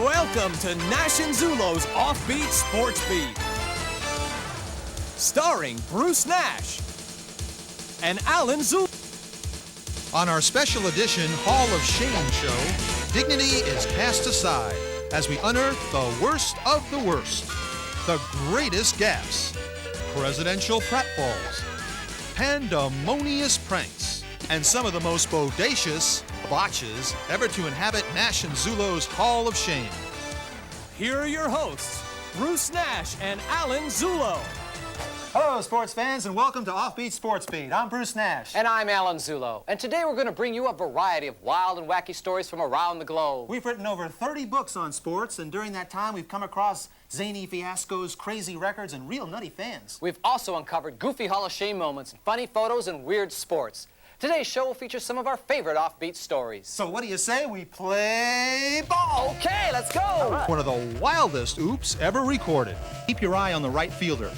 Welcome to Nash Zullo's Offbeat Sports Beat. Starring Bruce Nash and Allan Zullo. On our special edition Hall of Shame show, dignity is cast aside as we unearth the worst of the worst, the greatest gaffes, presidential pratfalls, pandemonious pranks, and some of the most bodacious botches ever to inhabit Nash and Zullo's Hall of Shame. Here are your hosts, Bruce Nash and Allan Zullo. Hello, sports fans, and welcome to Offbeat Sports Beat. I'm Bruce Nash. And I'm Allan Zullo. And today we're going to bring you a variety of wild and wacky stories from around the globe. We've written over 30 books on sports, and during that time we've come across zany fiascos, crazy records, and real nutty fans. We've also uncovered goofy Hall of Shame moments, funny photos, and weird sports. Today's show will feature some of our favorite offbeat stories. So what do you say we play ball? Okay, let's go! Right. One of the wildest oops ever recorded. Keep your eye on the right fielder.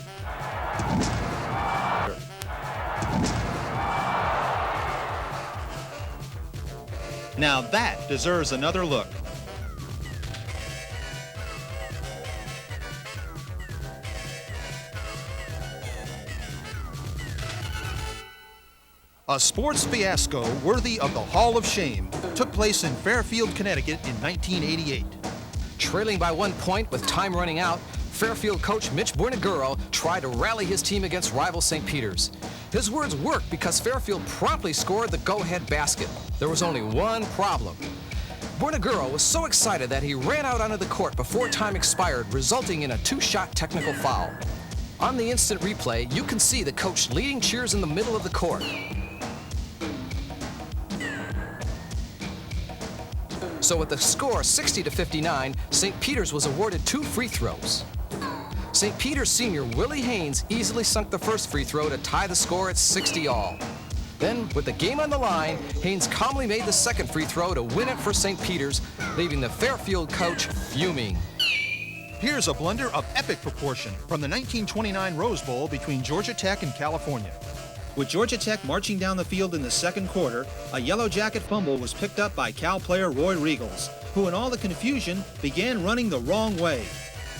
Now that deserves another look. A sports fiasco worthy of the Hall of Shame took place in Fairfield, Connecticut in 1988. Trailing by 1 point with time running out, Fairfield coach Mitch Bornaguro tried to rally his team against rival St. Peter's. His words worked because Fairfield promptly scored the go-ahead basket. There was only one problem. Bornaguro was so excited that he ran out onto the court before time expired, resulting in a two-shot technical foul. On the instant replay, you can see the coach leading cheers in the middle of the court. So with the score 60-59, St. Peter's was awarded 2 free throws. St. Peter's senior Willie Haynes easily sunk the first free throw to tie the score at 60-all. Then, with the game on the line, Haynes calmly made the second free throw to win it for St. Peter's, leaving the Fairfield coach fuming. Here's a blunder of epic proportion from the 1929 Rose Bowl between Georgia Tech and California. With Georgia Tech marching down the field in the second quarter, a Yellow Jacket fumble was picked up by Cal player Roy Riegels, who in all the confusion began running the wrong way.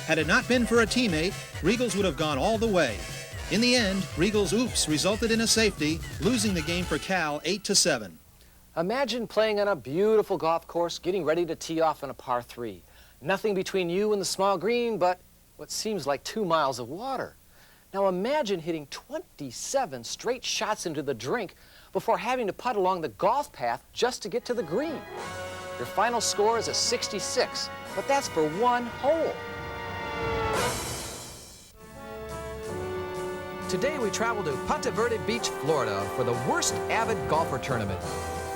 Had it not been for a teammate, Riegels would have gone all the way. In the end, Riegels' oops resulted in a safety, losing the game for Cal 8-7. Imagine playing on a beautiful golf course, getting ready to tee off on a par 3. Nothing between you and the small green but what seems like 2 miles of water. Now imagine hitting 27 straight shots into the drink before having to putt along the golf path just to get to the green. Your final score is a 66, but that's for 1 hole. Today we travel to Ponte Verde Beach, Florida for the worst avid golfer tournament.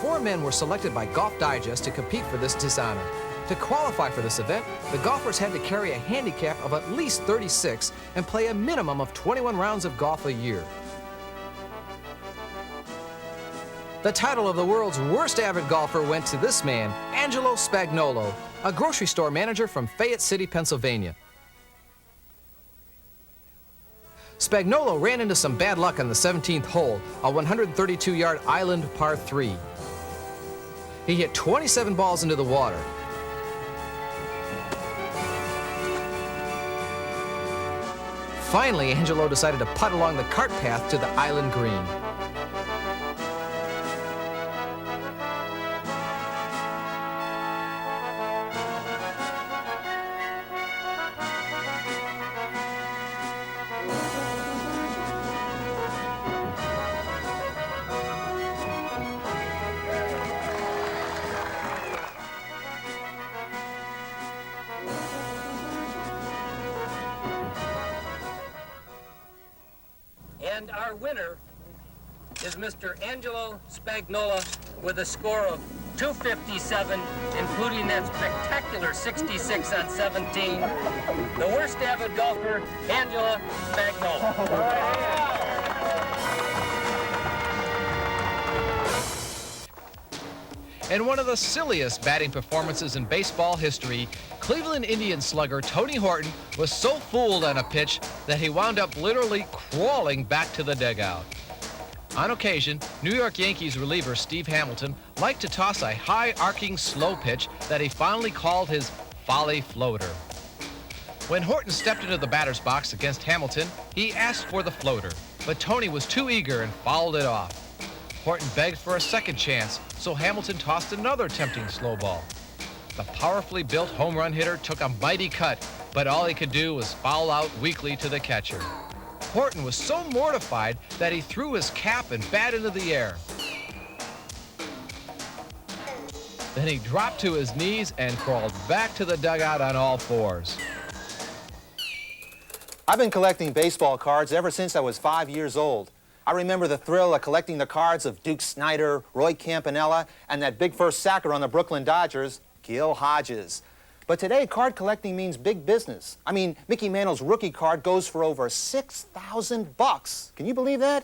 4 men were selected by Golf Digest to compete for this dishonor. To qualify for this event, the golfers had to carry a handicap of at least 36 and play a minimum of 21 rounds of golf a year. The title of the world's worst avid golfer went to this man, Angelo Spagnolo, a grocery store manager from Fayette City, Pennsylvania. Spagnolo ran into some bad luck on the 17th hole, a 132-yard island par 3. He hit 27 balls into the water. Finally, Angelo decided to putt along the cart path to the island green. And our winner is Mr. Angelo Spagnola with a score of 257, including that spectacular 66 on 17. The worst avid golfer, Angelo Spagnola. In one of the silliest batting performances in baseball history, Cleveland Indians slugger Tony Horton was so fooled on a pitch that he wound up literally crawling back to the dugout. On occasion, New York Yankees reliever Steve Hamilton liked to toss a high-arcing slow pitch that he finally called his Folly Floater. When Horton stepped into the batter's box against Hamilton, he asked for the floater, but Tony was too eager and fouled it off. Horton begged for a second chance, so Hamilton tossed another tempting slow ball. The powerfully built home run hitter took a mighty cut, but all he could do was foul out weakly to the catcher. Horton was so mortified that he threw his cap and bat into the air. Then he dropped to his knees and crawled back to the dugout on all fours. I've been collecting baseball cards ever since I was 5 years old. I remember the thrill of collecting the cards of Duke Snider, Roy Campanella, and that big first sacker on the Brooklyn Dodgers, Gil Hodges. But today, card collecting means big business. I mean, Mickey Mantle's rookie card goes for over $6,000. Can you believe that?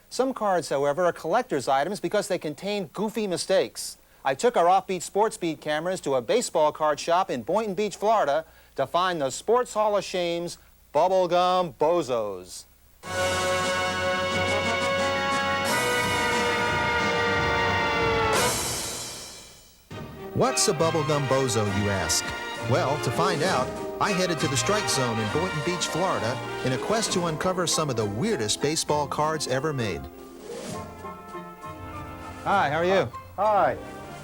Some cards, however, are collector's items because they contain goofy mistakes. I took our Offbeat Sports Beat cameras to a baseball card shop in Boynton Beach, Florida, to find the Sports Hall of Shame's bubblegum bozos. What's a bubblegum bozo, you ask? Well, to find out, I headed to the strike zone in Boynton Beach, Florida, in a quest to uncover some of the weirdest baseball cards ever made. Hi, how are you? Hi.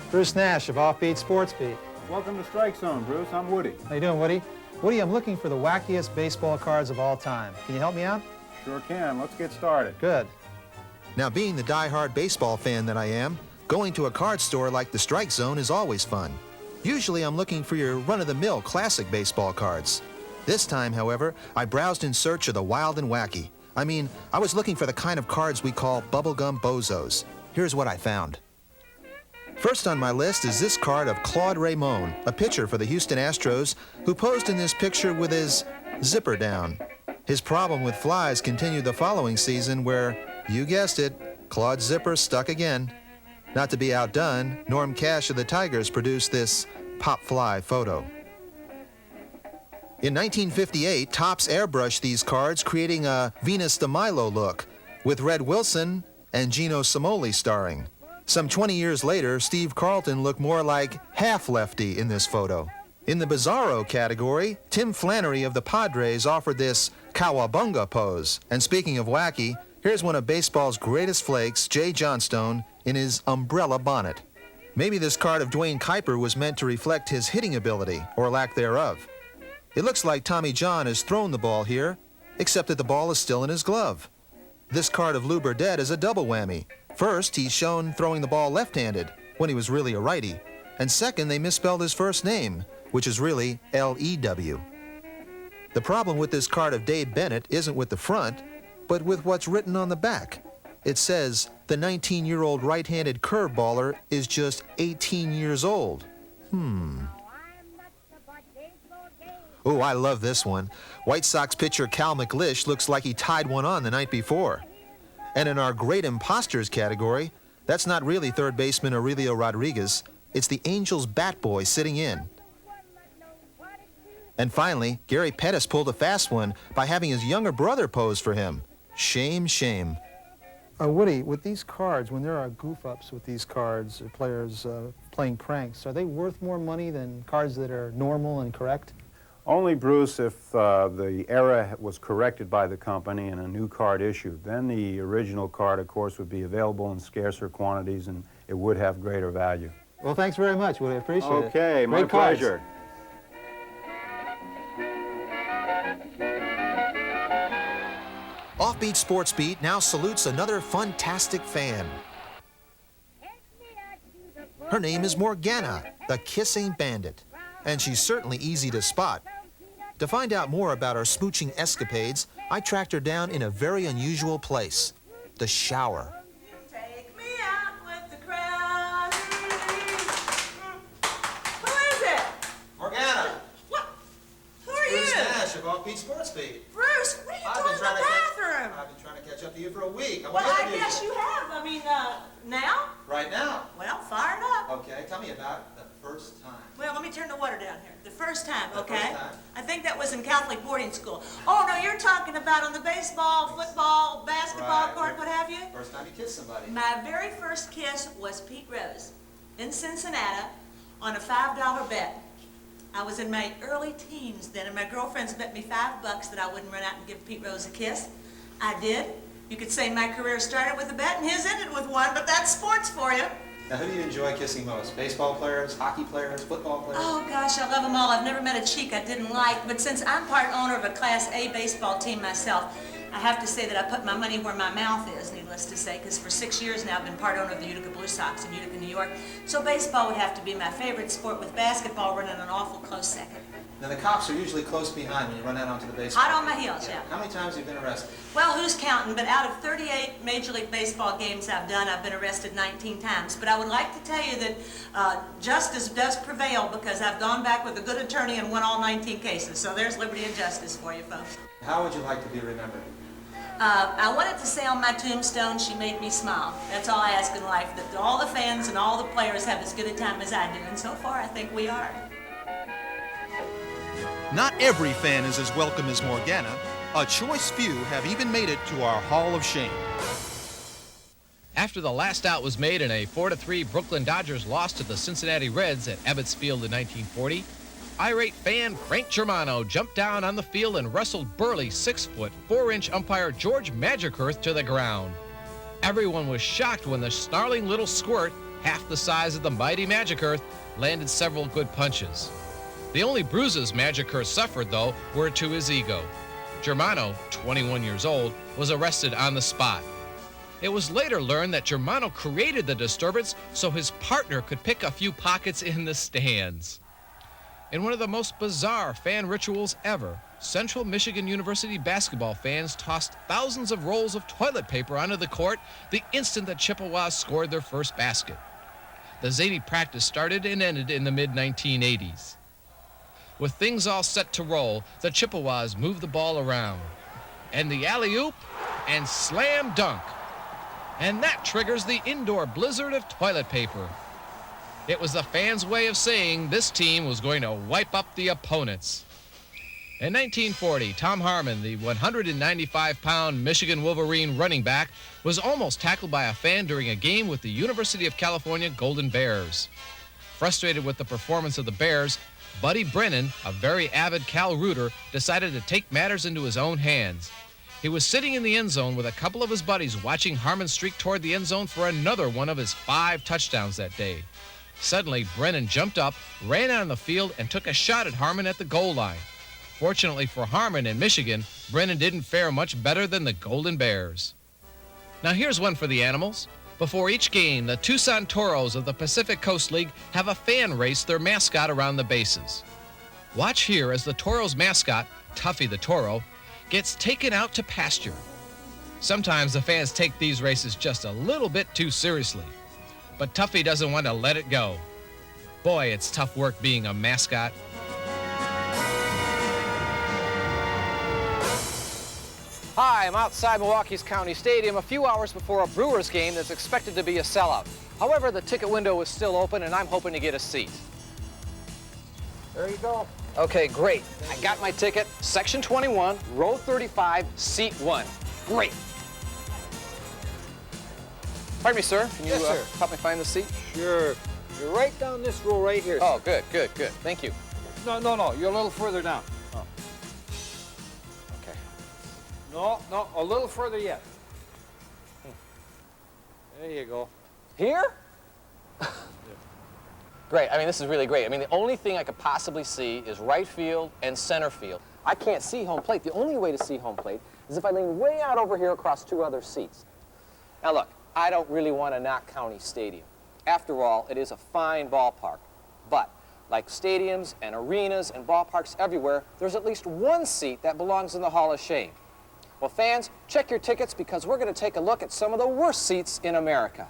Bruce Nash of Offbeat Sports Beat. Welcome to Strike Zone, Bruce. I'm Woody. How you doing, Woody? Woody, I'm looking for the wackiest baseball cards of all time. Can you help me out? Sure can. Let's get started. Good. Now, being the die-hard baseball fan that I am, going to a card store like the Strike Zone is always fun. Usually I'm looking for your run-of-the-mill classic baseball cards. This time, however, I browsed in search of the wild and wacky. I mean, I was looking for the kind of cards we call bubblegum bozos. Here's what I found. First on my list is this card of Claude Raymond, a pitcher for the Houston Astros, who posed in this picture with his zipper down. His problem with flies continued the following season where, you guessed it, Claude's zipper stuck again. Not to be outdone, Norm Cash of the Tigers produced this pop fly photo. In 1958, Topps airbrushed these cards, creating a Venus de Milo look, with Red Wilson and Gino Simoli starring. Some 20 years later, Steve Carlton looked more like half-lefty in this photo. In the bizarro category, Tim Flannery of the Padres offered this cowabunga pose. And speaking of wacky, here's one of baseball's greatest flakes, Jay Johnstone, in his umbrella bonnet. Maybe this card of Dwayne Kuiper was meant to reflect his hitting ability, or lack thereof. It looks like Tommy John has thrown the ball here, except that the ball is still in his glove. This card of Lou Burdett is a double whammy. First, he's shown throwing the ball left-handed, when he was really a righty. And second, they misspelled his first name, which is really L-E-W. The problem with this card of Dave Bennett isn't with the front, but with what's written on the back. It says, the 19-year-old right-handed curveballer is just 18 years old. Oh, I love this one. White Sox pitcher Cal McLish looks like he tied one on the night before. And in our great imposters category, that's not really third baseman Aurelio Rodriguez. It's the Angels bat boy sitting in. And finally, Gary Pettis pulled a fast one by having his younger brother pose for him. Shame, shame. Woody, with these cards, when there are goof-ups with these cards, or players playing pranks, are they worth more money than cards that are normal and correct? Only, Bruce, if the error was corrected by the company and a new card issued. Then the original card, of course, would be available in scarcer quantities and it would have greater value. Well, thanks very much, Woody. I appreciate it. Okay, my Great cards. pleasure. Offbeat Sports Beat now salutes another fantastic fan. Her name is Morgana, the kissing bandit, and she's certainly easy to spot. To find out more about her smooching escapades, I tracked her down in a very unusual place, the shower. Take me out with the crowd. Who is it? Morgana! What? Who are you? Bruce Nash of Offbeat Sports Beat. Bruce, what are you doing in the bathroom? I've been trying to catch up to you for a week. Well, I guess you have. I mean, now? Right now. Well, fire it up. Okay, tell me about the first time. Well, let me turn the water down here. The first time, The okay? first time. I think that was in Catholic boarding school. Oh, no, you're talking about on the baseball, football, basketball Right. court, what have you? First time you kissed somebody. My very first kiss was Pete Rose in Cincinnati on a $5 bet. I was in my early teens then, and my girlfriends bet me $5 that I wouldn't run out and give Pete Rose a kiss. I did. You could say my career started with a bet and his ended with one, but that's sports for you. Now, who do you enjoy kissing most? Baseball players, hockey players, football players? Oh, gosh, I love them all. I've never met a cheek I didn't like, but since I'm part owner of a Class A baseball team myself, I have to say that I put my money where my mouth is, needless to say, because for 6 years now I've been part owner of the Utica Blue Sox in Utica, New York. So baseball would have to be my favorite sport, with basketball running an awful close second. Now, the cops are usually close behind when you run out onto the baseball. Hot on my heels, yeah. How many times have you been arrested? Well, who's counting? But out of 38 Major League Baseball games I've done, I've been arrested 19 times. But I would like to tell you that justice does prevail, because I've gone back with a good attorney and won all 19 cases. So there's liberty and justice for you folks. How would you like to be remembered? I wanted to say on my tombstone, she made me smile. That's all I ask in life, that all the fans and all the players have as good a time as I do. And so far, I think we are. Not every fan is as welcome as Morgana. A choice few have even made it to our Hall of Shame. After the last out was made in a 4-3 Brooklyn Dodgers loss to the Cincinnati Reds at Ebbets Field in 1940, irate fan Frank Germano jumped down on the field and wrestled burly 6-foot, 4-inch umpire George Magicearth to the ground. Everyone was shocked when the snarling little squirt, half the size of the mighty Magicearth, landed several good punches. The only bruises Magicearth suffered, though, were to his ego. Germano, 21 years old, was arrested on the spot. It was later learned that Germano created the disturbance so his partner could pick a few pockets in the stands. In one of the most bizarre fan rituals ever, Central Michigan University basketball fans tossed thousands of rolls of toilet paper onto the court the instant the Chippewas scored their first basket. The zany practice started and ended in the mid-1980s. With things all set to roll, the Chippewas moved the ball around. And the alley-oop and slam dunk. And that triggers the indoor blizzard of toilet paper. It was the fans' way of saying this team was going to wipe up the opponents. In 1940, Tom Harmon, the 195-pound Michigan Wolverine running back, was almost tackled by a fan during a game with the University of California Golden Bears. Frustrated with the performance of the Bears, Buddy Brennan, a very avid Cal Rooter, decided to take matters into his own hands. He was sitting in the end zone with a couple of his buddies watching Harmon streak toward the end zone for another one of his 5 touchdowns that day. Suddenly, Brennan jumped up, ran out on the field, and took a shot at Harmon at the goal line. Fortunately for Harmon and Michigan, Brennan didn't fare much better than the Golden Bears. Now here's one for the animals. Before each game, the Tucson Toros of the Pacific Coast League have a fan race their mascot around the bases. Watch here as the Toros mascot, Tuffy the Toro, gets taken out to pasture. Sometimes the fans take these races just a little bit too seriously, but Tuffy doesn't want to let it go. Boy, it's tough work being a mascot. Hi, I'm outside Milwaukee's County Stadium a few hours before a Brewers game that's expected to be a sellout. However, the ticket window is still open and I'm hoping to get a seat. There you go. Okay, great. I got my ticket, section 21, row 35, seat 1. Great. Pardon me, sir. Can you Yes, sir. help me find the seat? You're right down this row right here. Oh, good. Thank you. No. You're a little further down. Oh. Okay. No. A little further yet. There you go. Here? Great. I mean, this is really great. I mean, the only thing I could possibly see is right field and center field. I can't see home plate. The only way to see home plate is if I lean way out over here across 2 other seats. Now, look, I don't really want to knock County Stadium. After all, it is a fine ballpark. But like stadiums and arenas and ballparks everywhere, there's at least one seat that belongs in the Hall of Shame. Well, fans, check your tickets because we're going to take a look at some of the worst seats in America.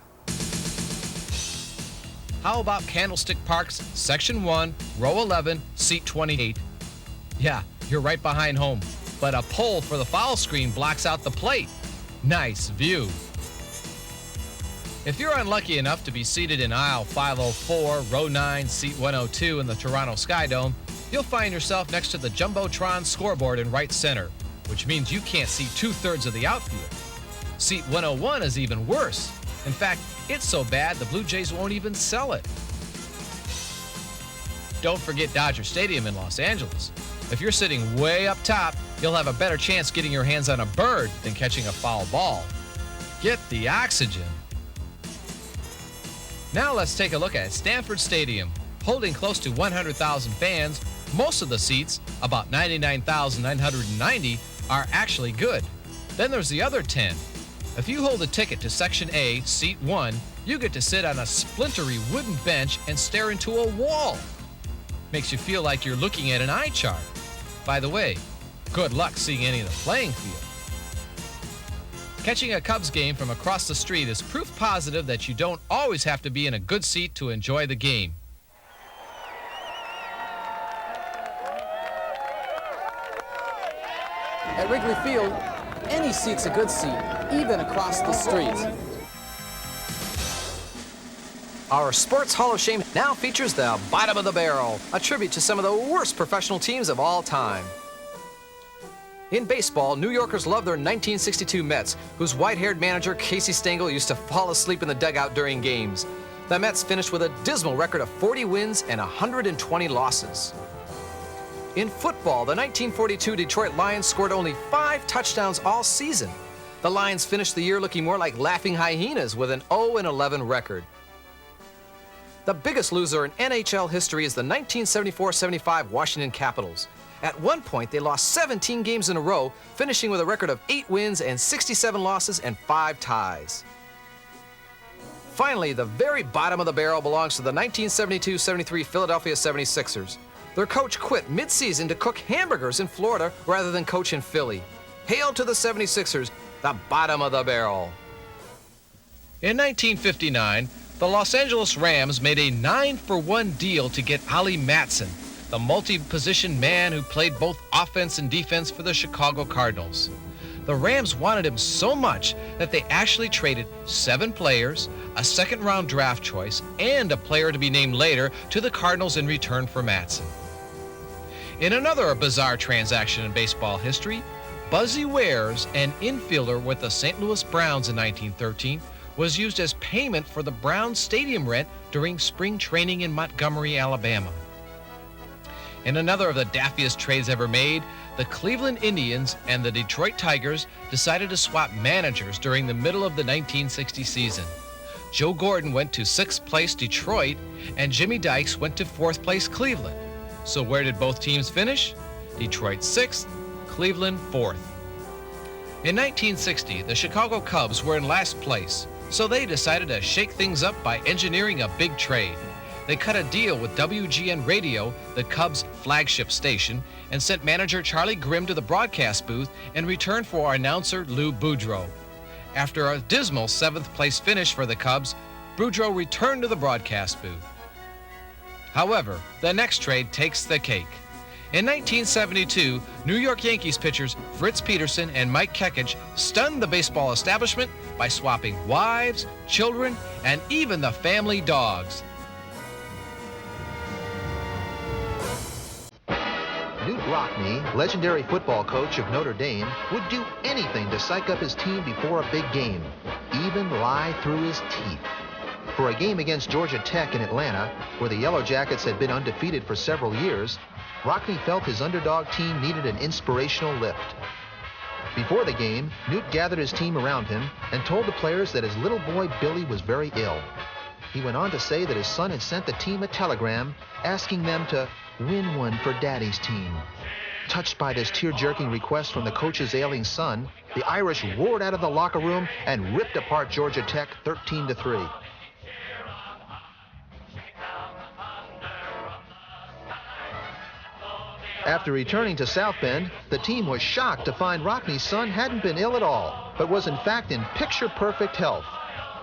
How about Candlestick Park's Section 1, Row 11, Seat 28? Yeah, you're right behind home, but a pole for the foul screen blocks out the plate. Nice view. If you're unlucky enough to be seated in aisle 504, row 9, seat 102 in the Toronto Sky Dome, you'll find yourself next to the Jumbotron scoreboard in right center, which means you can't see 2/3 of the outfield. Seat 101 is even worse. In fact, it's so bad the Blue Jays won't even sell it. Don't forget Dodger Stadium in Los Angeles. If you're sitting way up top, you'll have a better chance getting your hands on a bird than catching a foul ball. Get the oxygen. Now let's take a look at Stanford Stadium. Holding close to 100,000 fans, most of the seats, about 99,990, are actually good. Then there's the other 10. If you hold a ticket to Section A, Seat 1, you get to sit on a splintery wooden bench and stare into a wall. Makes you feel like you're looking at an eye chart. By the way, good luck seeing any of the playing field. Catching a Cubs game from across the street is proof positive that you don't always have to be in a good seat to enjoy the game. At Wrigley Field, any seat's a good seat, even across the street. Our Sports Hall of Shame now features the Bottom of the Barrel, a tribute to some of the worst professional teams of all time. In baseball, New Yorkers love their 1962 Mets, whose white-haired manager Casey Stengel used to fall asleep in the dugout during games. The Mets finished with a dismal record of 40 wins and 120 losses. In football, the 1942 Detroit Lions scored only 5 touchdowns all season. The Lions finished the year looking more like laughing hyenas with an 0-11 record. The biggest loser in NHL history is the 1974-75 Washington Capitals. At one point, they lost 17 games in a row, finishing with a record of 8 wins and 67 losses and 5 ties. Finally, the very bottom of the barrel belongs to the 1972-73 Philadelphia 76ers. Their coach quit mid-season to cook hamburgers in Florida rather than coach in Philly. Hail to the 76ers, the bottom of the barrel. In 1959, the Los Angeles Rams made a 9-for-1 deal to get Ollie Matson, the multi-position man who played both offense and defense for the Chicago Cardinals. The Rams wanted him so much that they actually traded 7 players, a second-round draft choice, and a player to be named later to the Cardinals in return for Matson. In another bizarre transaction in baseball history, Buzzy Wares, an infielder with the St. Louis Browns in 1913, was used as payment for the Browns stadium rent during spring training in Montgomery, Alabama. In another of the daffiest trades ever made, the Cleveland Indians and the Detroit Tigers decided to swap managers during the middle of the 1960 season. Joe Gordon went to 6th place Detroit, and Jimmy Dykes went to 4th place Cleveland. So where did both teams finish? Detroit 6th, Cleveland 4th. In 1960, the Chicago Cubs were in last place, so they decided to shake things up by engineering a big trade. They cut a deal with WGN Radio, the Cubs' flagship station, and sent manager Charlie Grimm to the broadcast booth in return for announcer Lou Boudreau. After a dismal 7th place finish for the Cubs, Boudreau returned to the broadcast booth. However, the next trade takes the cake. In 1972, New York Yankees pitchers Fritz Peterson and Mike Kekich stunned the baseball establishment by swapping wives, children, and even the family dogs. Newt Rockne, legendary football coach of Notre Dame, would do anything to psych up his team before a big game, even lie through his teeth. For a game against Georgia Tech in Atlanta, where the Yellow Jackets had been undefeated for several years, Rockne felt his underdog team needed an inspirational lift. Before the game, Newt gathered his team around him and told the players that his little boy Billy was very ill. He went on to say that his son had sent the team a telegram asking them to win one for Daddy's team. Touched by this tear-jerking request from the coach's ailing son, the Irish roared out of the locker room and ripped apart Georgia Tech 13-3. After returning to South Bend, the team was shocked to find Rockne's son hadn't been ill at all, but was in fact in picture-perfect health.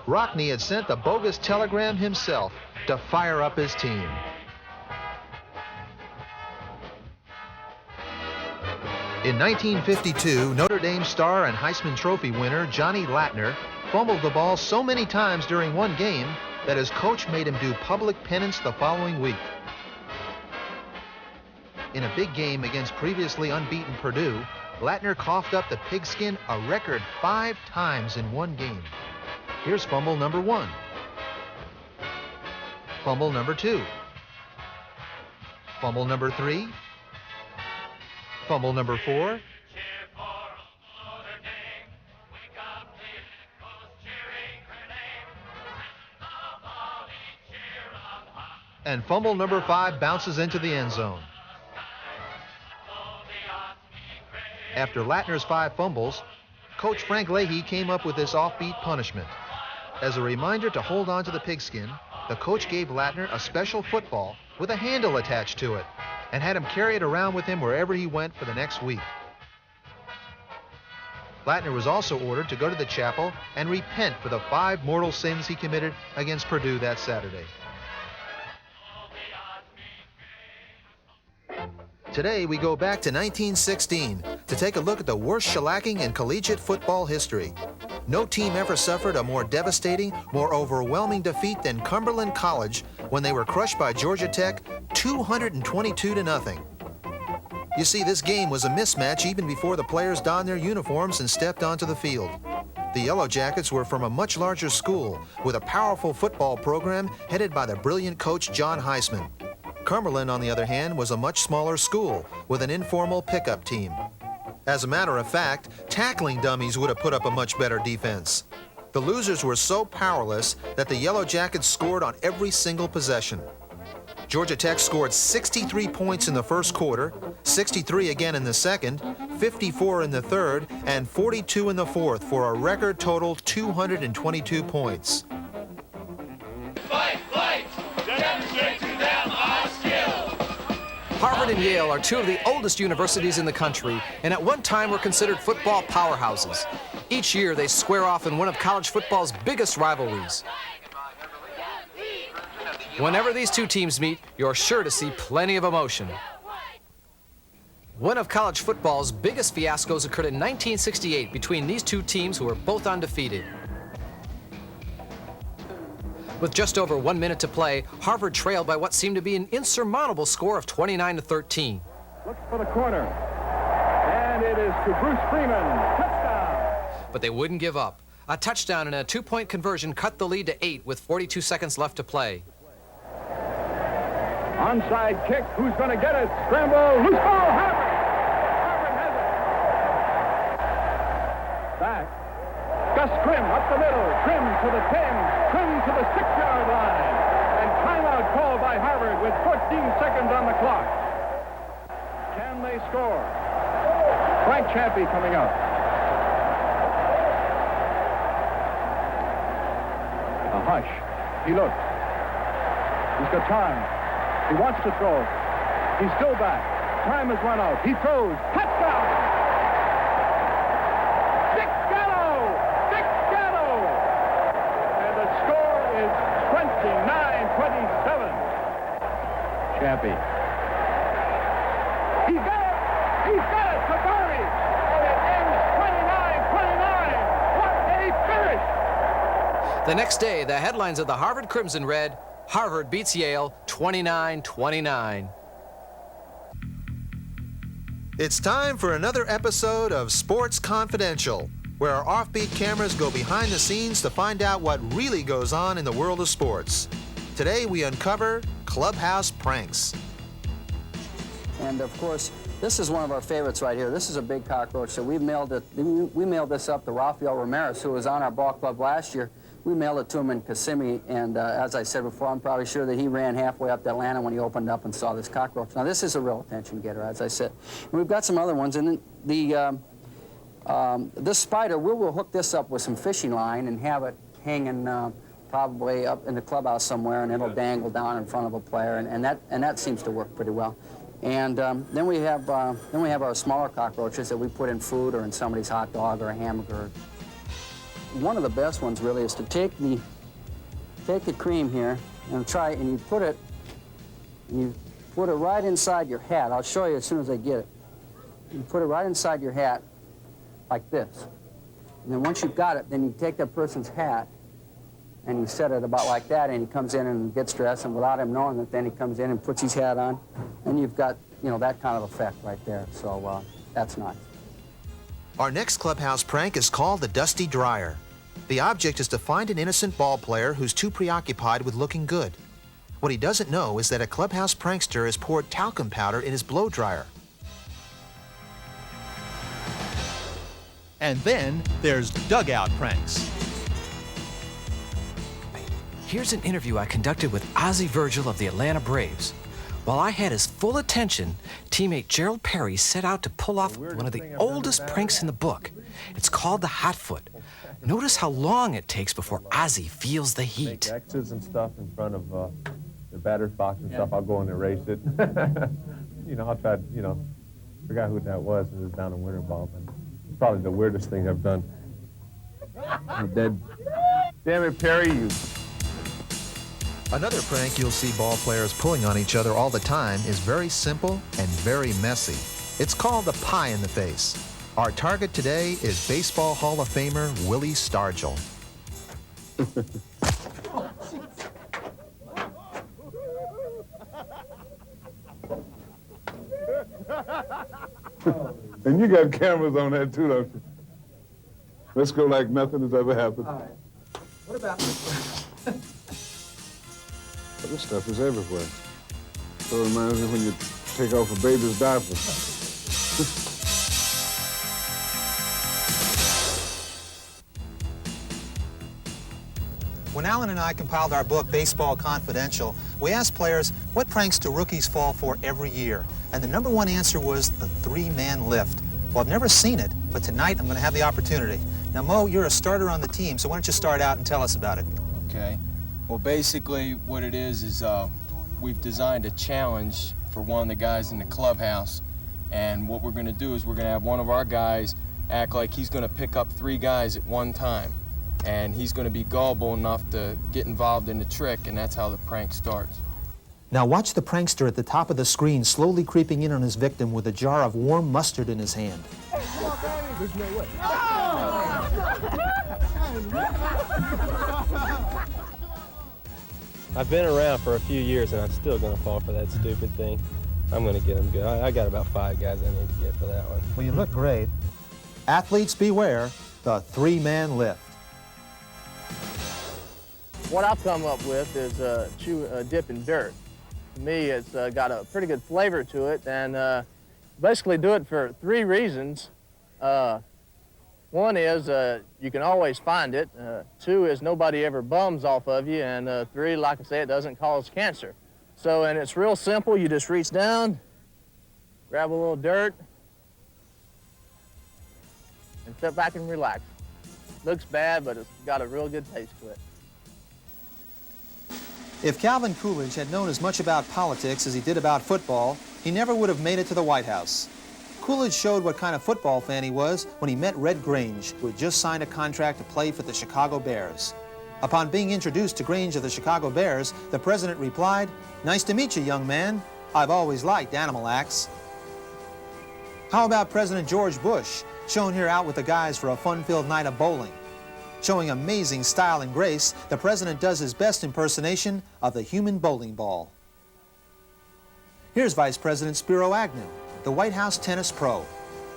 Rockne had sent the bogus telegram himself to fire up his team. In 1952, Notre Dame star and Heisman Trophy winner Johnny Latner fumbled the ball so many times during one game that his coach made him do public penance the following week. In a big game against previously unbeaten Purdue, Latner coughed up the pigskin a record 5 times in one game. Here's fumble number 1. Fumble number 2. Fumble number 3. Fumble number 4. And fumble number 5 bounces into the end zone. After Latner's 5 fumbles, Coach Frank Leahy came up with this offbeat punishment. As a reminder to hold on to the pigskin, the coach gave Latner a special football with a handle attached to it and had him carry it around with him wherever he went for the next week. Latner was also ordered to go to the chapel and repent for the 5 mortal sins he committed against Purdue that Saturday. Today, we go back to 1916 to take a look at the worst shellacking in collegiate football history. No team ever suffered a more devastating, more overwhelming defeat than Cumberland College when they were crushed by Georgia Tech 222-0. You see, this game was a mismatch even before the players donned their uniforms and stepped onto the field. The Yellow Jackets were from a much larger school with a powerful football program headed by the brilliant coach John Heisman. Cumberland, on the other hand, was a much smaller school with an informal pickup team. As a matter of fact, tackling dummies would have put up a much better defense. The losers were so powerless that the Yellow Jackets scored on every single possession. Georgia Tech scored 63 points in the first quarter, 63 again in the second, 54 in the third, and 42 in the fourth for a record total 222 points. Fight, fight! Demonstrate to them our skill! Harvard and Yale are 2 of the oldest universities in the country, and at one time were considered football powerhouses. Each year, they square off in one of college football's biggest rivalries. Whenever these 2 teams meet, you're sure to see plenty of emotion. One of college football's biggest fiascos occurred in 1968 between these 2 teams who were both undefeated. With just over 1 minute to play, Harvard trailed by what seemed to be an insurmountable score of 29-13. Looks for the corner, and it is to Bruce Freeman. Touchdown! But they wouldn't give up. A touchdown and a 2-point conversion cut the lead to 8 with 42 seconds left to play. Onside kick. Who's going to get it? Scramble. Loose ball. Harvard. Harvard has it. Back. Gus Krim up the middle. Krim to the 10. Krim to the 6-yard line. And timeout called by Harvard with 14 seconds on the clock. Can they score? Frank Champy coming up. A hush. He looks. He's got time. He wants to throw. He's still back. Time has run out. He throws. Touchdown! Dick Gallo! Dick Gallo! And the score is 29-27. Champy. He's got it! He's got it! Tabari! And it ends 29-29. What a finish! The next day, the headlines of the Harvard Crimson read, Harvard beats Yale 29-29. It's time for another episode of Sports Confidential, where our offbeat cameras go behind the scenes to find out what really goes on in the world of sports. Today we uncover Clubhouse pranks. And of course, this is one of our favorites right here. This is a big cockroach. So we mailed this up to Rafael Ramirez, who was on our ball club last year. We mailed it to him in Kissimmee, and as I said before, I'm probably sure that he ran halfway up to Atlanta when he opened up and saw this cockroach. Now, this is a real attention getter, as I said. And we've got some other ones, and then this spider, we'll hook this up with some fishing line and have it hanging probably up in the clubhouse somewhere, and it'll dangle down in front of a player, and that seems to work pretty well. And then we have our smaller cockroaches that we put in food or in somebody's hot dog or a hamburger. One of the best ones really is to take the cream here and you put it right inside your hat. I'll show you as soon as I get it. You put it right inside your hat like this. And then once you've got it, then you take that person's hat and you set it about like that, and he comes in and gets dressed, and without him knowing it, then he comes in and puts his hat on, and you've got, that kind of effect right there. So that's nice. Our next clubhouse prank is called the Dusty Dryer. The object is to find an innocent ball player who's too preoccupied with looking good. What he doesn't know is that a Clubhouse prankster has poured talcum powder in his blow dryer. And then there's dugout pranks. Here's an interview I conducted with Ozzie Virgil of the Atlanta Braves. While I had his full attention, teammate Gerald Perry set out to pull off one of the oldest pranks in the book. It's called the hot foot. Notice how long it takes before Ozzie feels the heat. Make X's and stuff in front of the batter's box and stuff. I'll go in and erase it. I'll try to, forgot who that was. It was down in winter ball, but it's probably the weirdest thing I've done. Dead. Damn it, Perry, you. Another prank you'll see ball players pulling on each other all the time is very simple and very messy. It's called the pie in the face. Our target today is Baseball Hall of Famer Willie Stargell. And you got cameras on that too, don't you? Let's go like nothing has ever happened. All right. What about this? This stuff is everywhere. So it reminds me when you take off a baby's diaper. When Allan and I compiled our book, Baseball Confidential, we asked players, what pranks do rookies fall for every year? And the #1 answer was the 3-man lift. Well, I've never seen it, but tonight I'm going to have the opportunity. Now, Mo, you're a starter on the team, so why don't you start out and tell us about it? Okay. Well, basically what it is we've designed a challenge for one of the guys in the clubhouse. And what we're going to do is we're going to have one of our guys act like he's going to pick up 3 guys at one time. And he's going to be gullible enough to get involved in the trick, and that's how the prank starts. Now watch the prankster at the top of the screen slowly creeping in on his victim with a jar of warm mustard in his hand. There's no way. I've been around for a few years, and I'm still going to fall for that stupid thing. I'm going to get him good. I got about 5 guys I need to get for that one. Well, you look great. Athletes beware, the 3-man lift. What I've come up with is dip in dirt. To me, it's got a pretty good flavor to it, and basically do it for 3 reasons. One is you can always find it. 2 is nobody ever bums off of you, and 3, like I say, it doesn't cause cancer. So, and it's real simple. You just reach down, grab a little dirt, and sit back and relax. Looks bad, but it's got a real good taste to it. If Calvin Coolidge had known as much about politics as he did about football, he never would have made it to the White House. Coolidge showed what kind of football fan he was when he met Red Grange, who had just signed a contract to play for the Chicago Bears. Upon being introduced to Grange of the Chicago Bears, the president replied, "Nice to meet you, young man. I've always liked animal acts." How about President George Bush, shown here out with the guys for a fun-filled night of bowling? Showing amazing style and grace, the president does his best impersonation of the human bowling ball. Here's Vice President Spiro Agnew, the White House tennis pro.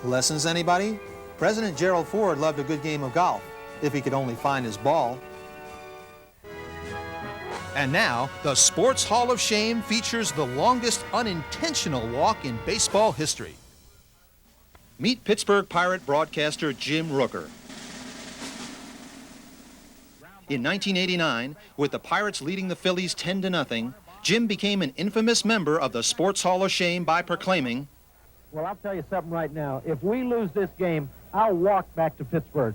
Lessons, anybody? President Gerald Ford loved a good game of golf, if he could only find his ball. And now, the Sports Hall of Shame features the longest unintentional walk in baseball history. Meet Pittsburgh Pirate broadcaster Jim Rooker. In 1989, with the Pirates leading the Phillies 10-0, Jim became an infamous member of the Sports Hall of Shame by proclaiming, Well, I'll tell you something right now. If we lose this game, I'll walk back to Pittsburgh.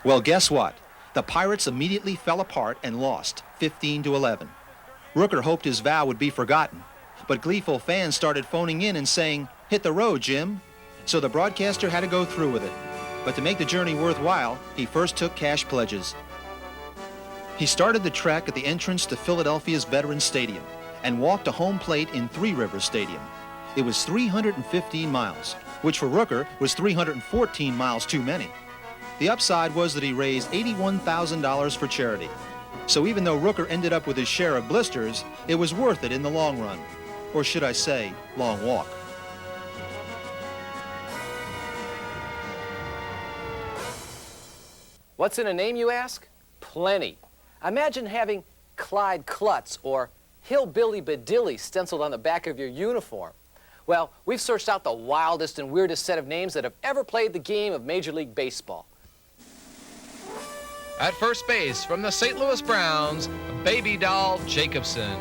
well, guess what? The Pirates immediately fell apart and lost 15-11. Rooker hoped his vow would be forgotten, but gleeful fans started phoning in and saying, "Hit the road, Jim." So the broadcaster had to go through with it. But to make the journey worthwhile, he first took cash pledges. He started the trek at the entrance to Philadelphia's Veterans Stadium and walked to home plate in Three Rivers Stadium. It was 315 miles, which for Rooker was 314 miles too many. The upside was that he raised $81,000 for charity. So even though Rooker ended up with his share of blisters, it was worth it in the long run. Or should I say, long walk. What's in a name, you ask? Plenty. Imagine having Clyde Klutz or Hillbilly Badilly stenciled on the back of your uniform? Well, we've searched out the wildest and weirdest set of names that have ever played the game of Major League Baseball. At first base, from the St. Louis Browns, Baby Doll Jacobson.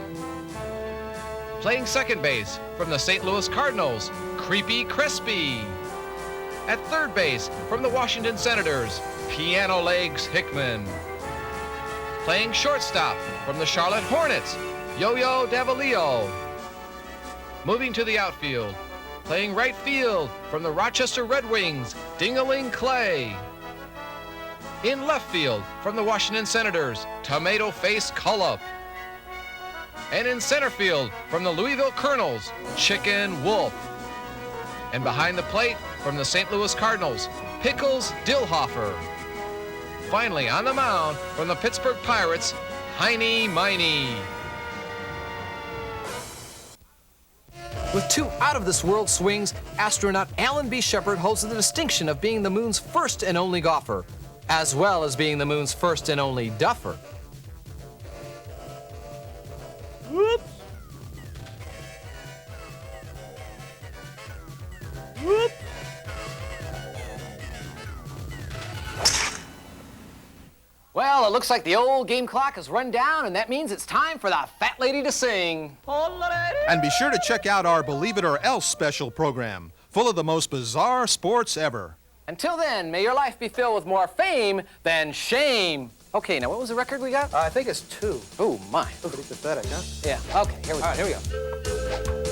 Playing second base, from the St. Louis Cardinals, Creepy Crispy. At third base, from the Washington Senators, Piano Legs Hickman. Playing shortstop, from the Charlotte Hornets, Yo-Yo Davalillo. Moving to the outfield, playing right field, from the Rochester Red Wings, Ding-a-ling Clay. In left field, from the Washington Senators, Tomato Face Cullop. And in center field, from the Louisville Colonels, Chicken Wolf. And behind the plate, from the St. Louis Cardinals, Pickles Dillhofer. Finally, on the mound, from the Pittsburgh Pirates, Heiny Miney. With 2 out-of-this-world swings, astronaut Allan B. Shepard holds the distinction of being the moon's first and only golfer, as well as being the moon's first and only duffer. Whoops. Whoops. Well, it looks like the old game clock has run down, and that means it's time for the fat lady to sing. And be sure to check out our Believe It or Else special program, full of the most bizarre sports ever. Until then, may your life be filled with more fame than shame. Okay, now what was the record we got? I think it's 2. Oh, my. Pretty pathetic, huh? Yeah, okay, here we go. All right, here we go.